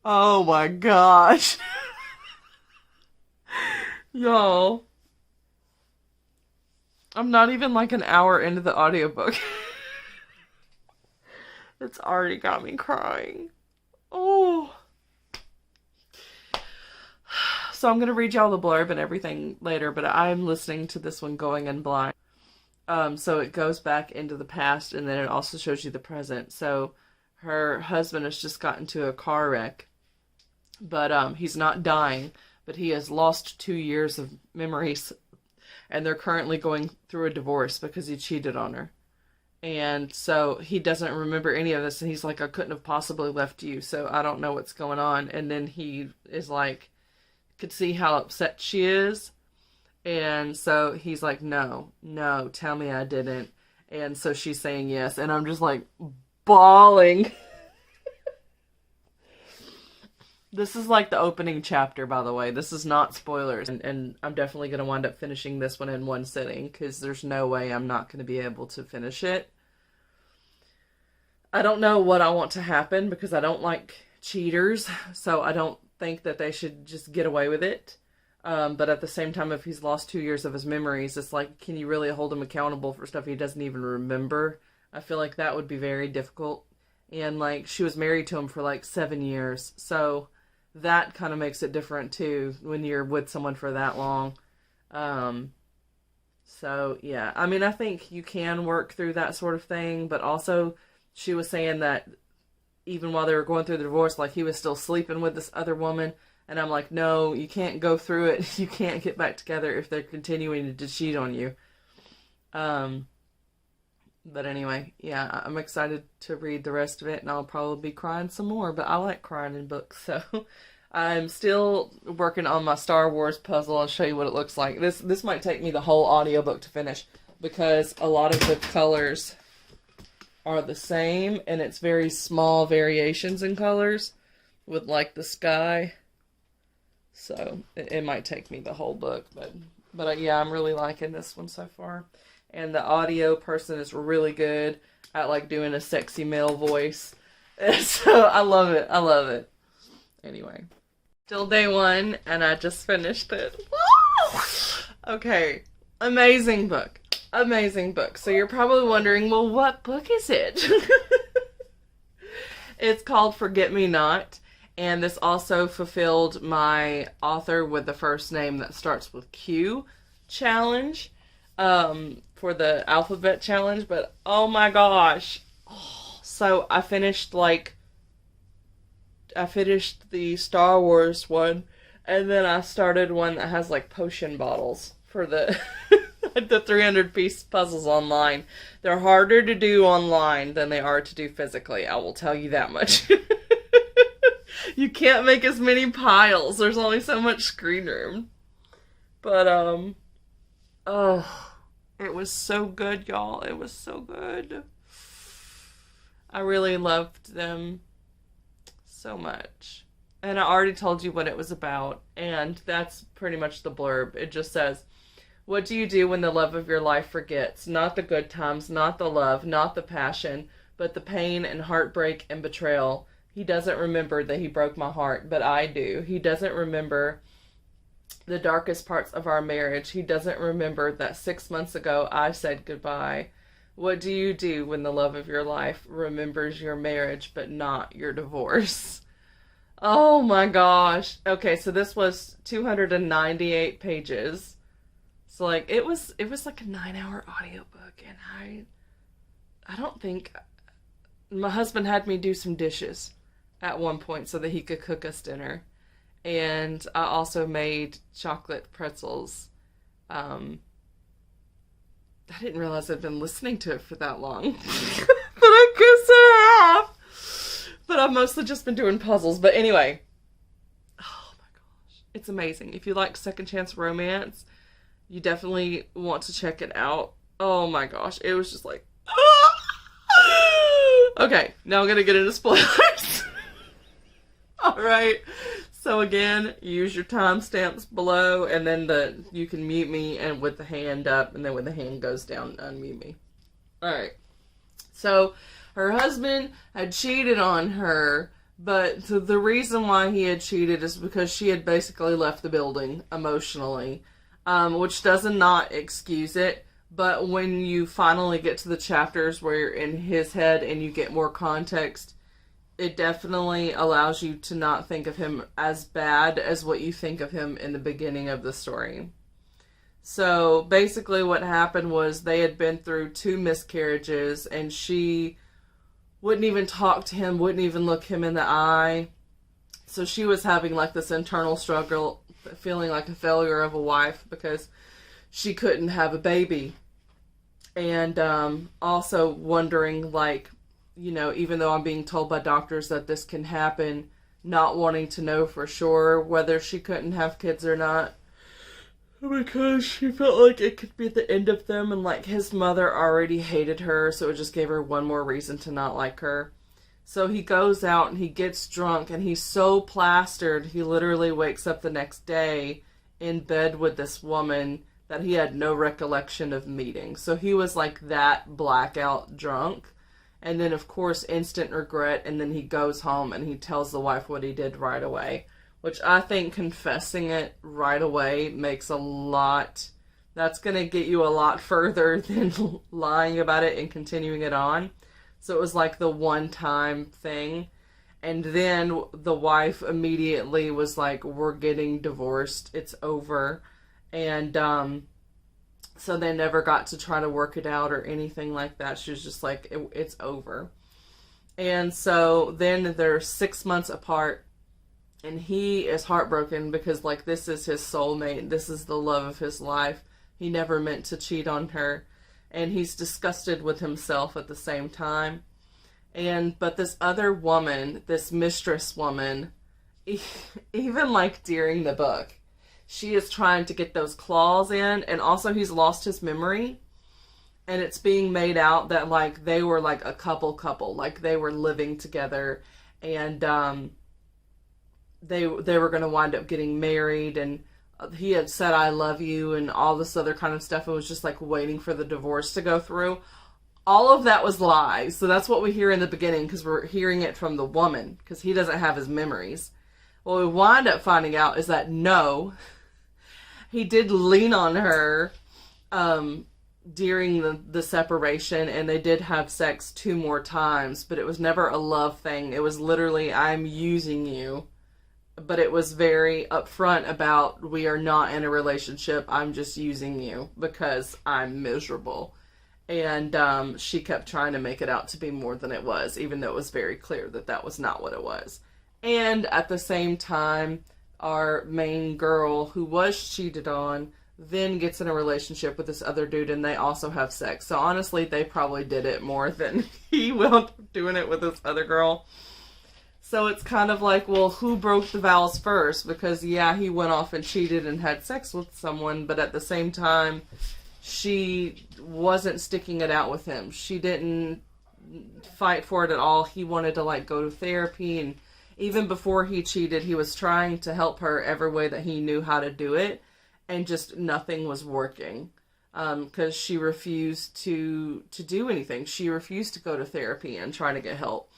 Oh my gosh. Y'all, I'm not even like an hour into the audiobook. It's already got me crying. Oh. So I'm gonna read y'all the blurb and everything later, but I'm listening to this one going in blind. So it goes back into the past and then it also shows you the present. So her husband has just gotten into a car wreck, but he's not dying, but he has lost 2 years of memories, and they're currently going through a divorce because he cheated on her. And so he doesn't remember any of this, and he's like, I couldn't have possibly left you, so I don't know what's going on. And then he is like, could see how upset she is. And so he's like, no, no, tell me I didn't. And so she's saying yes. And I'm just like bawling. This is like the opening chapter, by the way. This is not spoilers. And I'm definitely going to wind up finishing this one in one sitting because there's no way I'm not going to be able to finish it. I don't know what I want to happen because I don't like cheaters. So I don't think that they should just get away with it. But at the same time, if he's lost 2 years of his memories, it's like, can you really hold him accountable for stuff he doesn't even remember? I feel like that would be very difficult. And like, she was married to him for like 7 years. So that kind of makes it different too when you're with someone for that long. So yeah, I mean, I think you can work through that sort of thing, but also she was saying that even while they were going through the divorce, like he was still sleeping with this other woman. And I'm like, no, you can't go through it. You can't get back together if they're continuing to cheat on you. But anyway, yeah, I'm excited to read the rest of it, and I'll probably be crying some more, but I like crying in books, so I'm still working on my Star Wars puzzle. I'll show you what it looks like. This might take me the whole audiobook to finish, because a lot of the colors are the same, and it's very small variations in colors with like the sky. So it might take me the whole book, but yeah, I'm really liking this one so far. And the audio person is really good at like doing a sexy male voice. So I love it. I love it. Anyway, still day one, and I just finished it. Okay, amazing book. Amazing book. So you're probably wondering, well, what book is it? It's called Forget Me Not. And this also fulfilled my author with the first name that starts with Q challenge for the alphabet challenge. But oh my gosh. So I finished the Star Wars one, and then I started one that has like potion bottles for the the 300-piece puzzles online. They're harder to do online than they are to do physically. I will tell you that much. You can't make as many piles. There's only so much screen room. But, oh, it was so good, y'all. It was so good. I really loved them so much. And I already told you what it was about, and that's pretty much the blurb. It just says, what do you do when the love of your life forgets? Not the good times, not the love, not the passion, but the pain and heartbreak and betrayal. He doesn't remember that he broke my heart, but I do. He doesn't remember the darkest parts of our marriage. He doesn't remember that 6 months ago I said goodbye. What do you do when the love of your life remembers your marriage, but not your divorce? Oh my gosh. Okay, so this was 298 pages. So like it was like a 9-hour audiobook, and I don't think my husband had me do some dishes at one point so that he could cook us dinner. And I also made chocolate pretzels. I didn't realize I'd been listening to it for that long. But I guess I have. But I've mostly just been doing puzzles. But anyway. Oh my gosh. It's amazing. If you like Second Chance Romance, you definitely want to check it out. Oh my gosh. It was just like... Okay, now I'm gonna get into spoilers. Alright, so again, use your timestamps below, and then you can mute me and with the hand up, and then when the hand goes down, unmute me. Alright, so Her husband had cheated on her, but the reason why he had cheated is because she had basically left the building emotionally, which does not excuse it. But when you finally get to the chapters where you're in his head and you get more context, it definitely allows you to not think of him as bad as what you think of him in the beginning of the story. So basically what happened was they had been through 2 miscarriages, and she wouldn't even talk to him, wouldn't even look him in the eye. So she was having like this internal struggle, feeling like a failure of a wife because she couldn't have a baby. And also wondering, like, you know, even though I'm being told by doctors that this can happen, not wanting to know for sure whether she couldn't have kids or not, because she felt like it could be the end of them, and like his mother already hated her, so it just gave her one more reason to not like her. So he goes out and he gets drunk, and he's so plastered he literally wakes up the next day in bed with this woman that he had no recollection of meeting. So he was like that blackout drunk. And then, of course, instant regret, and then he goes home and he tells the wife what he did right away. Which I think confessing it right away makes a lot... That's going to get you a lot further than lying about it and continuing it on. So it was like the one-time thing. And then the wife immediately was like, we're getting divorced. It's over. And so they never got to try to work it out or anything like that. She was just like, it's over. And so then they're 6 months apart. And he is heartbroken because, like, this is his soulmate. This is the love of his life. He never meant to cheat on her. And he's disgusted with himself at the same time. But this other woman, this mistress woman, even, like, during the book, she is trying to get those claws in. And also he's lost his memory. And it's being made out that, like, they were, like, a couple. Like, they were living together. And, they were going to wind up getting married, and he had said I love you and all this other kind of stuff. It was just like waiting for the divorce to go through. All of that was lies. So that's what we hear in the beginning, because we're hearing it from the woman, because he doesn't have his memories. What we wind up finding out is that no, he did lean on her during the separation, and they did have sex 2 more times, but it was never a love thing. It was literally, I'm using you. But it was very upfront about, we are not in a relationship. I'm just using you because I'm miserable. And she kept trying to make it out to be more than it was, even though it was very clear that that was not what it was. And at the same time, our main girl, who was cheated on, then gets in a relationship with this other dude, and they also have sex. So honestly, they probably did it more than he wound up doing it with this other girl. So it's kind of like, well, who broke the vows first? Because, yeah, he went off and cheated and had sex with someone, but at the same time, she wasn't sticking it out with him. She didn't fight for it at all. He wanted to, like, go to therapy, and even before he cheated, he was trying to help her every way that he knew how to do it, and just nothing was working. Because she refused to do anything. She refused to go to therapy and try to get help.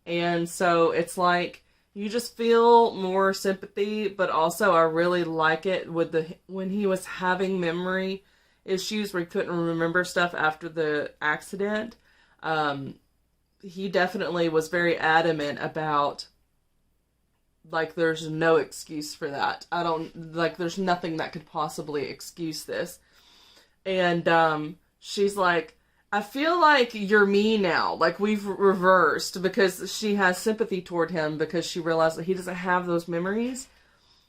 And so it's like, you just feel more sympathy, but also I really like it with when he was having memory issues where he couldn't remember stuff after the accident. He definitely was very adamant about, like, there's no excuse for that. There's nothing that could possibly excuse this. And she's like, I feel like you're me now. Like, we've reversed, because she has sympathy toward him because she realized that he doesn't have those memories.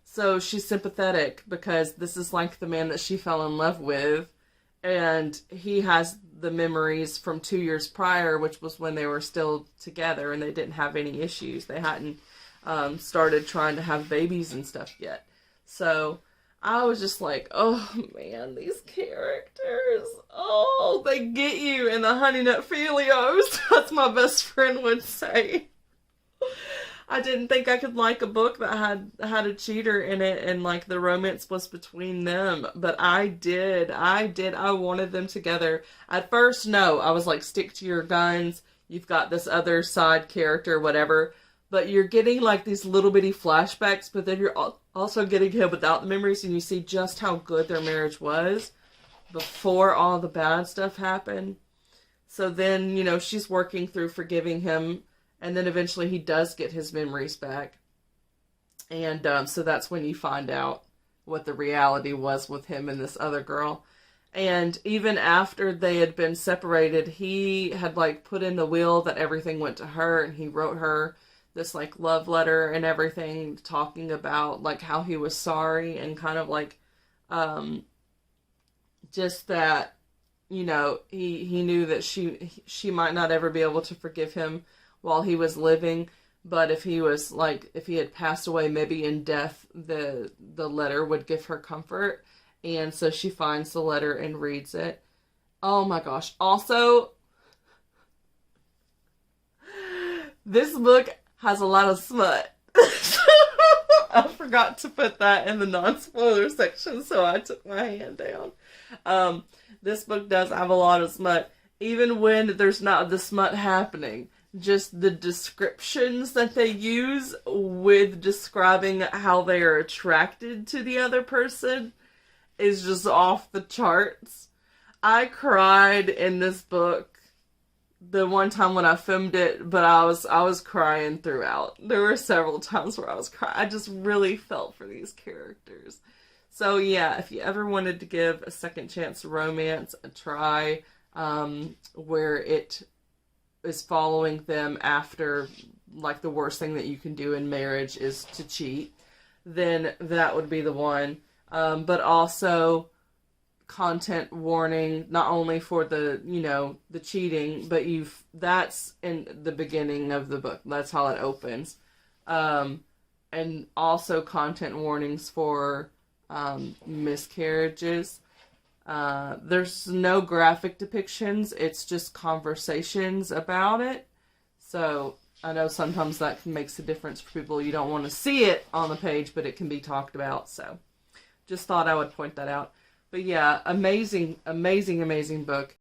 So she's sympathetic because this is like the man that she fell in love with. And he has the memories from 2 years prior, which was when they were still together and they didn't have any issues. They hadn't started trying to have babies and stuff yet. So I was just like, oh man, these characters, oh, they get you in the Honey Nut Filios. That's my best friend would say. I didn't think I could like a book that had a cheater in it and like the romance was between them, but I did. I wanted them together. At first, no, I was like, stick to your guns. you've got this other side character, whatever. But you're getting like these little bitty flashbacks, but then you're also getting him without the memories, and you see just how good their marriage was before all the bad stuff happened. So then, you know, she's working through forgiving him, and then eventually he does get his memories back. And so that's when you find out what the reality was with him and this other girl. And even after they had been separated, he had like put in the will that everything went to her, and he wrote her this like love letter and everything, talking about like how he was sorry, and kind of like just that, you know, he knew that she might not ever be able to forgive him while he was living, but if he had passed away, maybe in death, the letter would give her comfort. And so she finds the letter and reads it. Oh my gosh. Also, this book has a lot of smut. I forgot to put that in the non-spoiler section, so I took my hand down. This book does have a lot of smut, even when there's not the smut happening. Just the descriptions that they use with describing how they are attracted to the other person is just off the charts. I cried in this book the one time when I filmed it, but I was crying throughout. There were several times where I was crying. I just really felt for these characters. So yeah, if you ever wanted to give a second chance romance a try, where it is following them after, like, the worst thing that you can do in marriage is to cheat, then that would be the one. But also content warning, not only for the, you know, the cheating, but that's in the beginning of the book. That's how it opens. And also content warnings for miscarriages. There's no graphic depictions. It's just conversations about it. So I know sometimes that makes a difference for people. You don't want to see it on the page, but it can be talked about. So just thought I would point that out. But yeah, amazing, amazing, amazing book.